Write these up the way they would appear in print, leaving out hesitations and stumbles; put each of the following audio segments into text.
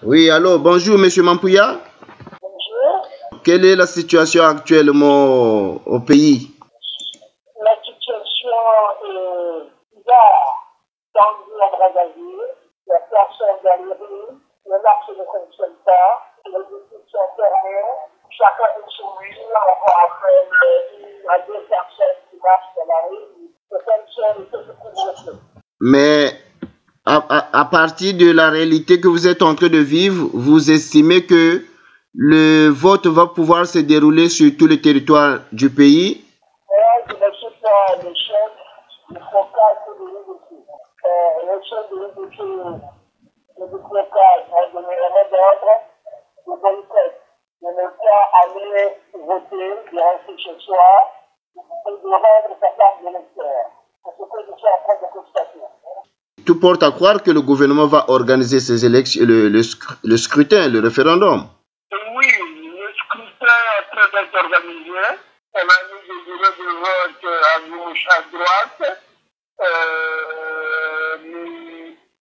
Oui, allô, bonjour, monsieur Mampouya. Bonjour. Quelle est la situation actuellement au pays? La situation est bizarre. Tendue à Brazzaville, il n'y a personne dans les rues, le marché ne fonctionne pas, les boutiques sont fermées, chacun est chez lui, encore après une à deux personnes qui marchent dans la rue, c'est comme si on était de couvre-feu. Mais à partir de la réalité que vous êtes en train de vivre, vous estimez que le vote va pouvoir se dérouler sur tout le territoire du pays? Je ne suis pas le chef du focal de l'UDC. Le chef de l'UDC, le focal, a donné un mot d'ordre de boycott. De ne pas aller voter, de rester chez soi, et de rendre sa carte d'électeur. C'est ce que je suis en train de constater. Tout porte à croire que le gouvernement va organiser ces élections, le scrutin, le référendum. Oui, le scrutin est très bien organisé. On a mis des bureaux de vote à gauche, à droite.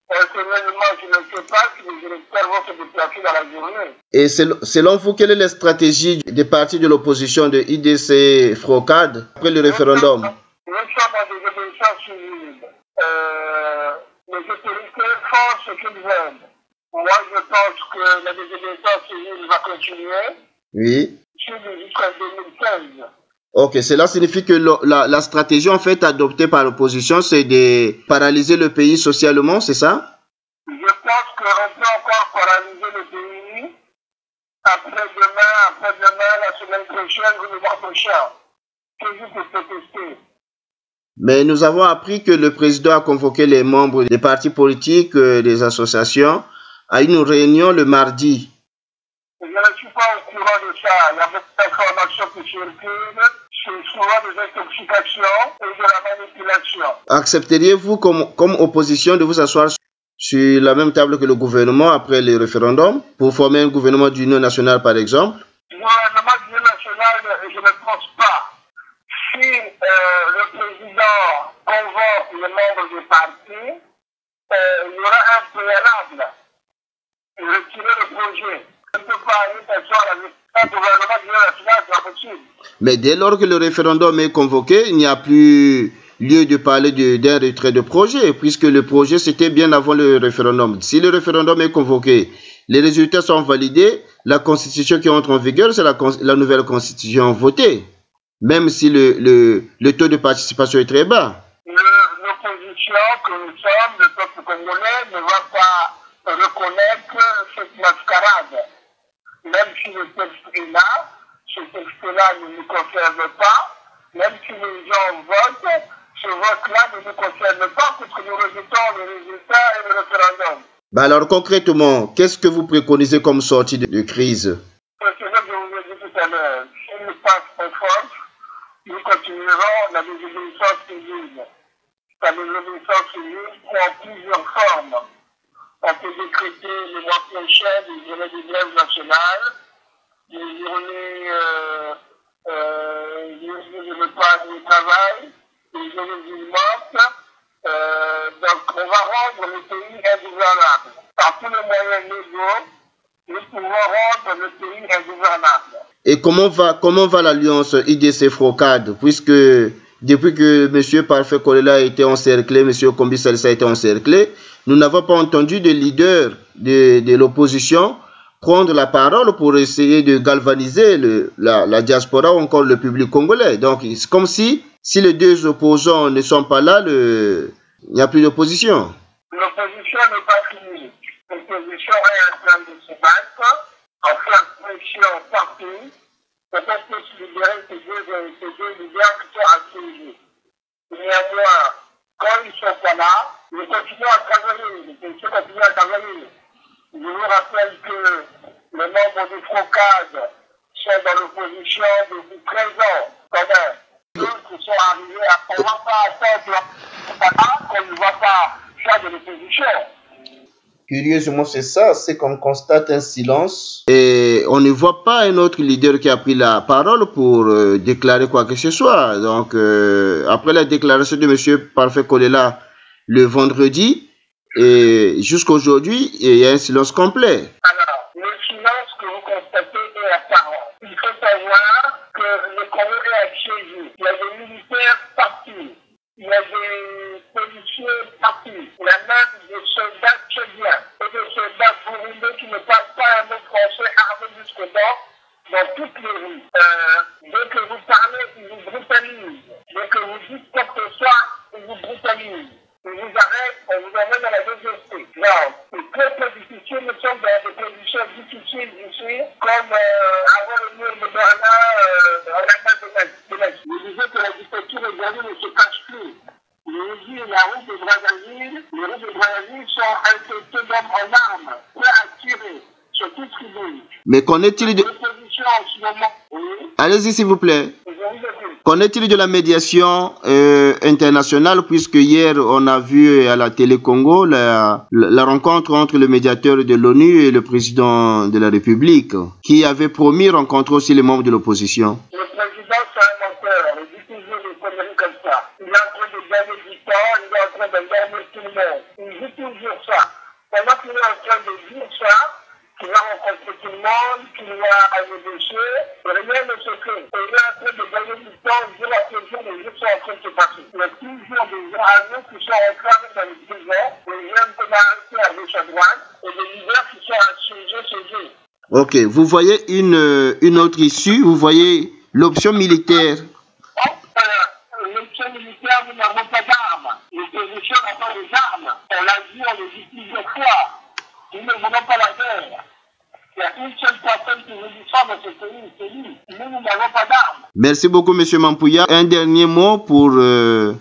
Personnellement, je ne sais pas si les électeurs vont se déplacer dans la journée. Et selon vous, quelle est la stratégie des partis de l'opposition de IDC Frocade après le référendum? Nous sommes en désobéissance civile. Les autorités font ce qu'ils veulent. Moi, je pense que la désobéissance civile va continuer. Oui. Jusqu'en 2015. Ok, cela signifie que la stratégie en fait adoptée par l'opposition, c'est de paralyser le pays socialement, c'est ça? Je pense qu'on peut encore paralyser le pays après-demain, la semaine prochaine ou le mois prochain. C'est juste pour protester. Mais nous avons appris que le président a convoqué les membres des partis politiques, des associations, à une réunion le mardi. Je ne suis pas au courant de ça. Il y a beaucoup d'informations qui circulent. C'est souvent des intoxications et de la manipulation. Accepteriez-vous comme opposition de vous asseoir sur la même table que le gouvernement après le référendum pour former un gouvernement d'union nationale par exemple? Le gouvernement d'union nationale, je ne pense pas. Si le président convoque les membres du parti, il y aura un préalable. Retirer le projet. On ne peut pas aller s'asseoir avec un gouvernement d'union nationale, c'est pas possible. Mais dès lors que le référendum est convoqué, il n'y a plus lieu de parler d'un retrait de projet, puisque le projet c'était bien avant le référendum. Si le référendum est convoqué, les résultats sont validés, la constitution qui entre en vigueur, c'est la nouvelle constitution votée, même si le taux de participation est très bas. L'opposition que nous sommes, le peuple congolais, ne va pas reconnaître cette mascarade. Même si le texte est là, ce texte-là ne nous concerne pas, même si les gens votent, ce vote-là ne nous concerne pas puisque nous rejetons les résultats et le référendum. Alors concrètement, qu'est-ce que vous préconisez comme sortie de crise? C'est ce que je vous ai dit tout à l'heure. Si nous passons en force, nous continuerons la désobéissance civile. La désobéissance civile prend plusieurs formes. On peut décréter le mois prochain des journées de grève nationale, des journées de repas de travail, des journées dimanche. Donc on va rendre le pays ingouvernable. Par tous les moyens légaux, nous pouvons rendre le pays ingouvernable. Et comment va l'alliance IDC Frocade, puisque depuis que M. Parfait Kolela a été encerclé, M. Kombi Salissa a été encerclé, nous n'avons pas entendu de leader de l'opposition prendre la parole pour essayer de galvaniser la diaspora ou encore le public congolais. Donc, c'est comme si les deux opposants ne sont pas là, il n'y a plus d'opposition. L'opposition n'est pas finie. L'opposition est en train de se battre, en faire pression partout, peut-être pour se libérer ces deux leaders qui sont accusés. Néanmoins, quand ils ne sont pas là, nous continuons à travailler, nous continuons à travailler. Je vous rappelle que les membres du Frocade sont dans l'opposition depuis 13 ans, quand même. D'autres sont arrivés à... On ne va pas attendre qu'on ne va pas faire de l'opposition. Curieusement, c'est ça, c'est qu'on constate un silence et on ne voit pas un autre leader qui a pris la parole pour déclarer quoi que ce soit. Donc, après la déclaration de M. Parfait Kolela le vendredi, et jusqu'à aujourd'hui, il y a un silence complet. Alors, dans toutes les rues. Dès que vous parlez, ils vous brutalisent. Dès que vous dites quoi que ce soit, ils vous brutalisent. Ils vous arrêtent, on vous emmène dans la DGC. Non, c'est très très difficile. Nous sommes dans des conditions difficiles ici, comme avant le mur de Berlin, en Allemagne de l'Est. Je disais que la dictature aujourd'hui ne se cache plus. Je vous dis, la route de Brazzaville, les rues de Brazzaville sont infectées d'hommes en armes, prêts à tirer sur toute tribune. Mais qu'en est-il de... L'opposition en ce moment, oui. Allez-y s'il vous plaît. Je vous écoute. Qu'en est-il de la médiation internationale, puisque hier on a vu à la télé Congo la rencontre entre le médiateur de l'ONU et le président de la République, qui avait promis rencontrer aussi les membres de l'opposition. Le président, c'est un menteur. Il dit toujours des conneries comme ça. Il est en train de gagner du temps, il est en train de gagner tout le monde. Il dit toujours ça. Pendant qu'il est en train de dire ça, qu'il va rencontrer tout le monde, qu'il va négocier, rien ne se fait. Il est en train de gagner du temps, dire à ce jour, les gens sont en train de se passer. Il y a toujours des gens à nous qui sont enfermés dans les prisons, des jeunes qu'on a arrêtés à gauche à droite, et des leaders qui sont assiégés chez eux. Ok, vous voyez une autre issue, vous voyez l'option militaire. L'option militaire, nous n'avons pas d'armes. L'opposition n'a pas d'armes. On l'a dit, on le dit plusieurs fois. Nous ne voulons pas la guerre. Il y a une seule personne qui veut du sang dans ce pays, c'est lui. Nous n'avons pas d'armes. Merci beaucoup, M. Mampouya. Un dernier mot pour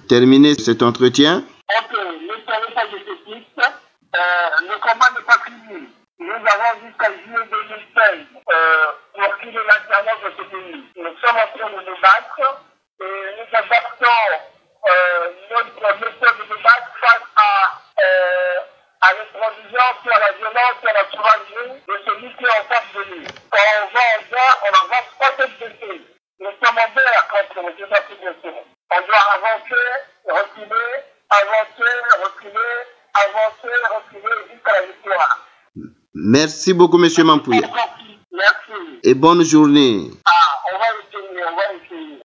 terminer cet entretien. Ok, ne savez pas de technique. Le combat n'est pas fini. Nous avons jusqu'à juillet 2016 pour qu'il ait l'alternance de ce pays. Nous sommes en train de nous battre et nous adaptons notre méthode de débattre face à l'intransigeance, à la violence, à la sauvagerie de celui qui est en face de nous. Quand on va en guerre, on avance pas tête baissée. Nous sommes en guerre contre le désastre. On doit avancer, reculer, avancer, reculer, avancer, reculer jusqu'à la victoire. Merci beaucoup, M. Mampouya. Merci. Et bonne journée. Ah.